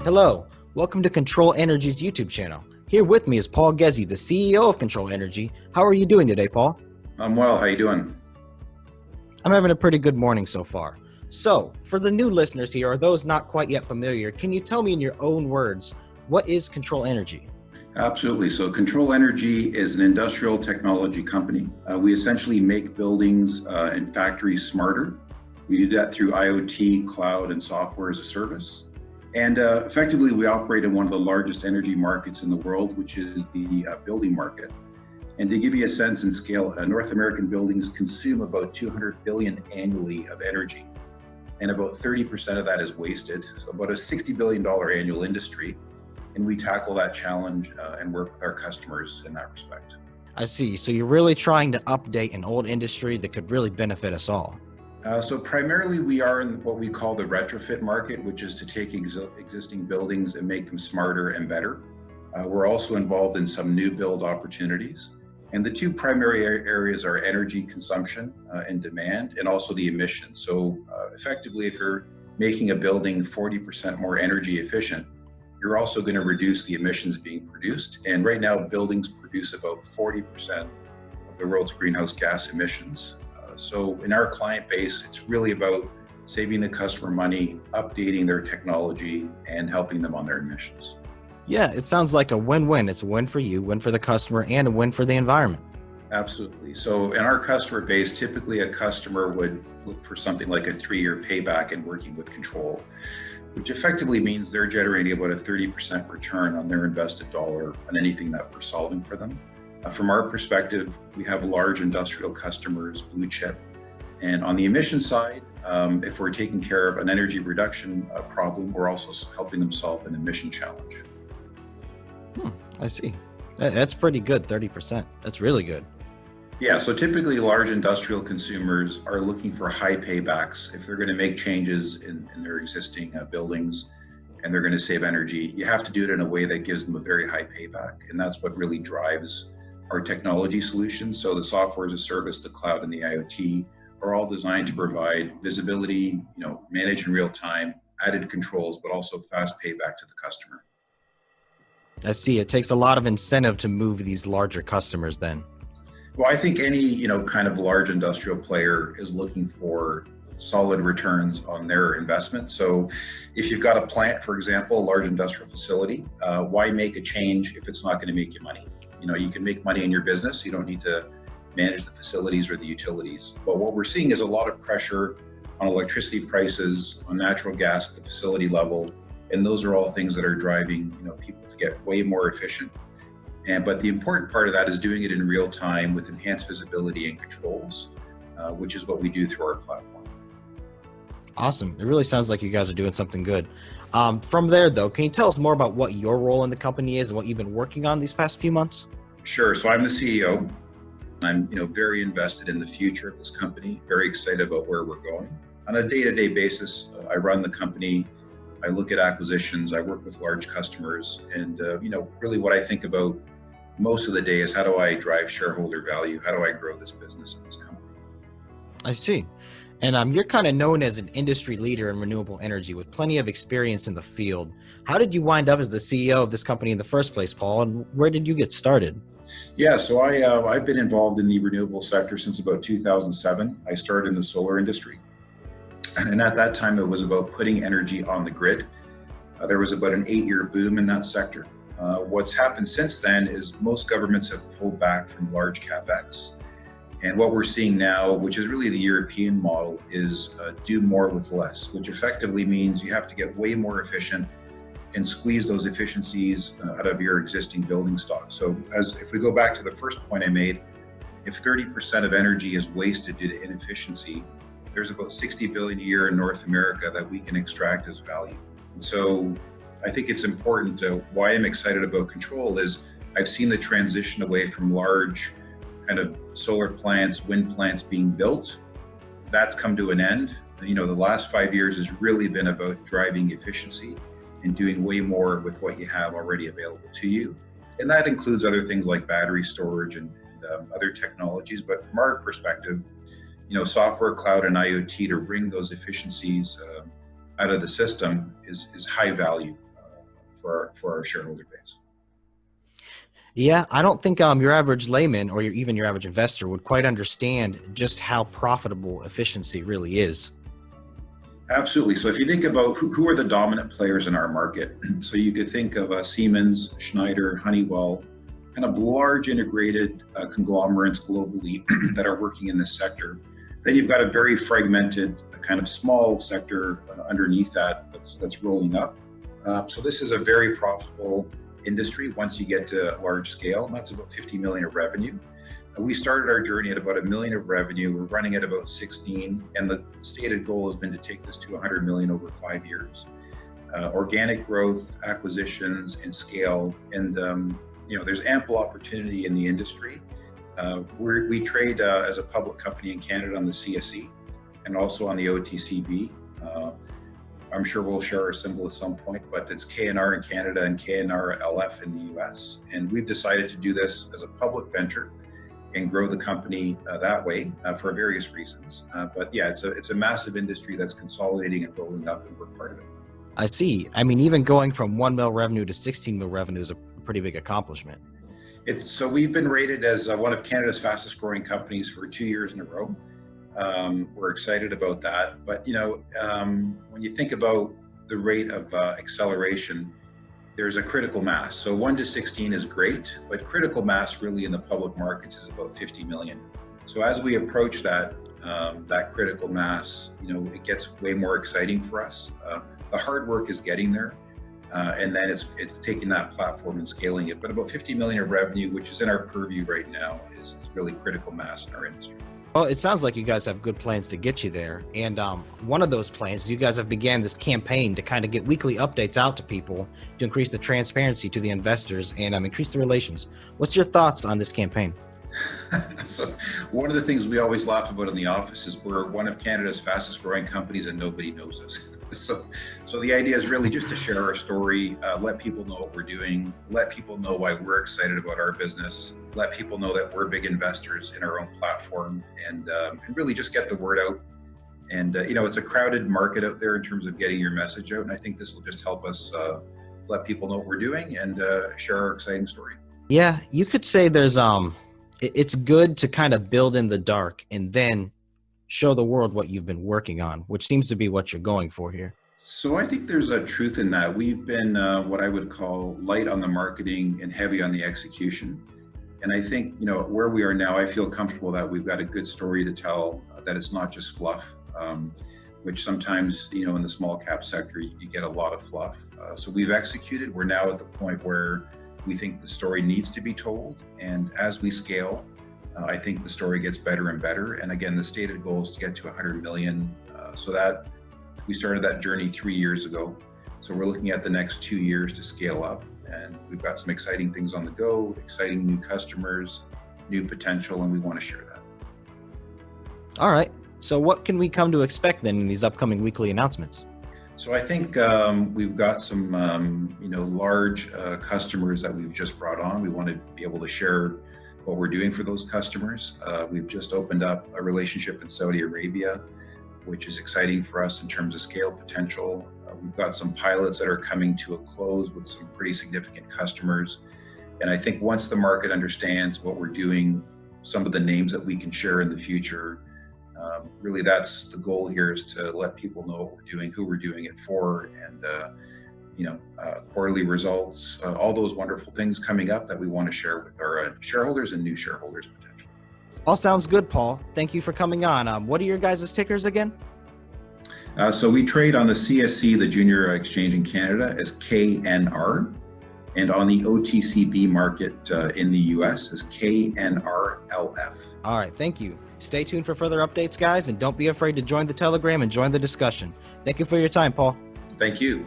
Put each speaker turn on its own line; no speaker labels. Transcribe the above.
Hello, welcome to Kontrol Energy's YouTube channel. Here with me is Paul Ghezzi, the CEO of Kontrol Energy. How are you doing today, Paul?
I'm well. How you doing?
I'm having a pretty good morning so far. So, for the new listeners here, or those not quite yet familiar, can you tell me in your own words, what is Kontrol Energy?
Absolutely. So Kontrol Energy is an industrial technology company. We essentially make buildings and factories smarter. We do that through IoT, cloud, and software as a service. And effectively, we operate in one of the largest energy markets in the world, which is the building market. And to give you a sense and scale, North American buildings consume about 200 billion annually of energy. And about 30% of that is wasted. So about a $60 billion annual industry. And we tackle that challenge and work with our customers in that respect.
I see. So you're really trying to update an old industry that could really benefit us all.
So primarily we are in what we call the retrofit market, which is to take existing buildings and make them smarter and better. We're also involved in some new build opportunities. And the two primary areas are energy consumption and demand, and also the emissions. So effectively, if you're making a building 40% more energy efficient, you're also going to reduce the emissions being produced. And right now, buildings produce about 40% of the world's greenhouse gas emissions. So in our client base, it's really about saving the customer money, updating their technology, and helping them on their emissions.
Yeah, it sounds like a win-win. It's a win for you, win for the customer, and a win for the environment.
Absolutely. So in our customer base, typically a customer would look for something like a 3-year payback in working with Kontrol, which effectively means they're generating about a 30% return on their invested dollar on anything that we're solving for them. From our perspective, we have large industrial customers, blue chip. And on the emission side, if we're taking care of an energy reduction problem, we're also helping them solve an emission challenge.
I see. That's pretty good, 30%. That's really good.
Yeah, so typically large industrial consumers are looking for high paybacks. If they're going to make changes in their existing buildings and they're going to save energy, you have to do it in a way that gives them a very high payback. And that's what really drives our technology solutions. So the software as a service, the cloud, and the IoT are all designed to provide visibility, manage in real time, added controls, but also fast payback to the customer.
I see. It takes a lot of incentive to move these larger customers then.
Well, I think any, kind of large industrial player is looking for solid returns on their investment. So if you've got a plant, for example, a large industrial facility, why make a change if it's not going to make you money? You can make money in your business. You don't need to manage the facilities or the utilities. But what we're seeing is a lot of pressure on electricity prices, on natural gas at the facility level. And those are all things that are driving, people to get way more efficient. But the important part of that is doing it in real time with enhanced visibility and controls, which is what we do through our platform.
Awesome. It really sounds like you guys are doing something good. From there, though, can you tell us more about what your role in the company is and what you've been working on these past few months?
Sure. So I'm the CEO. I'm, very invested in the future of this company, very excited about where we're going. On a day-to-day basis, I run the company. I look at acquisitions. I work with large customers. And, really what I think about most of the day is how do I drive shareholder value? How do I grow this business and this company?
I see. And you're kind of known as an industry leader in renewable energy with plenty of experience in the field. How did you wind up as the CEO of this company in the first place, Paul? And where did you get started?
Yeah, so I've been involved in the renewable sector since about 2007. I started in the solar industry. And at that time, it was about putting energy on the grid. There was about an 8-year boom in that sector. What's happened since then is most governments have pulled back from large CapEx. And what we're seeing now, which is really the European model, is do more with less, which effectively means you have to get way more efficient and squeeze those efficiencies out of your existing building stock. So if we go back to the first point I made, if 30% of energy is wasted due to inefficiency, there's about 60 billion a year in North America that we can extract as value. And so I think it's important why I'm excited about Kontrol is I've seen the transition away from large kind of solar plants, wind plants being built. That's come to an end. The last 5 years has really been about driving efficiency and doing way more with what you have already available to you. And that includes other things like battery storage and other technologies. But from our perspective, software, cloud, and IoT to bring those efficiencies out of the system is high value. for our shareholder base.
Yeah, I don't think your average layman or even your average investor would quite understand just how profitable efficiency really is.
Absolutely. So if you think about who are the dominant players in our market, so you could think of Siemens, Schneider, Honeywell, kind of large integrated conglomerates globally that are working in this sector. Then you've got a very fragmented kind of small sector underneath that's rolling up. So this is a very profitable industry once you get to large scale, and that's about 50 million of revenue. We started our journey at about $1 million of revenue. We're running at about 16, and the stated goal has been to take this to 100 million over 5 years. Organic growth, acquisitions, and scale, and there's ample opportunity in the industry. We trade as a public company in Canada on the CSE and also on the OTCQB. I'm sure we'll share our symbol at some point, but it's KNR in Canada and KNRLF in the US. And we've decided to do this as a public venture and grow the company that way for various reasons. But yeah, it's a massive industry that's consolidating and rolling up, and we're part of it.
I see. I mean, even going from 1 mil revenue to 16 mil revenue is a pretty big accomplishment.
So we've been rated as one of Canada's fastest growing companies for 2 years in a row. We're excited about that. But, when you think about the rate of acceleration, there's a critical mass. So 1 to 16 is great, but critical mass really in the public markets is about 50 million. So as we approach that critical mass, it gets way more exciting for us. The hard work is getting there. And then it's taking that platform and scaling it. But about 50 million of revenue, which is in our purview right now, is really critical mass in our industry.
Well, it sounds like you guys have good plans to get you there. And one of those plans, you guys have began this campaign to kind of get weekly updates out to people to increase the transparency to the investors and increase the relations. What's your thoughts on this campaign?
So one of the things we always laugh about in the office is we're one of Canada's fastest growing companies and nobody knows us. So the idea is really just to share our story, let people know what we're doing, let people know why we're excited about our business, let people know that we're big investors in our own platform, and really just get the word out. And it's a crowded market out there in terms of getting your message out, and I think this will just help us let people know what we're doing and share our exciting story.
Yeah, you could say there's it's good to kind of build in the dark and then show the world what you've been working on, which seems to be what you're going for here.
So I think there's a truth in that. We've been what I would call light on the marketing and heavy on the execution. And I think, where we are now, I feel comfortable that we've got a good story to tell, that it's not just fluff, which sometimes, in the small cap sector, you get a lot of fluff. So we've executed. We're now at the point where we think the story needs to be told. And as we scale, I think the story gets better and better. And again, the stated goal is to get to 100 million. So that we started that journey 3 years ago. So we're looking at the next 2 years to scale up. And we've got some exciting things on the go, exciting new customers, new potential, and we want to share that.
All right. So what can we come to expect then in these upcoming weekly announcements?
So I think we've got some, large customers that we've just brought on. We want to be able to share what we're doing for those customers. We've just opened up a relationship in Saudi Arabia, which is exciting for us in terms of scale potential. We've got some pilots that are coming to a close with some pretty significant customers. And I think once the market understands what we're doing, some of the names that we can share in the future, really that's the goal here, is to let people know what we're doing, who we're doing it for, and quarterly results, all those wonderful things coming up that we want to share with our shareholders and new shareholders potentially.
All sounds good, Paul. Thank you for coming on. What are your guys' tickers again?
So we trade on the CSE, the junior exchange in Canada, as KNR, and on the OTCQB market in the US as KNRLF.
All right, thank you. Stay tuned for further updates, guys, and don't be afraid to join the Telegram and join the discussion. Thank you for your time, Paul.
Thank you.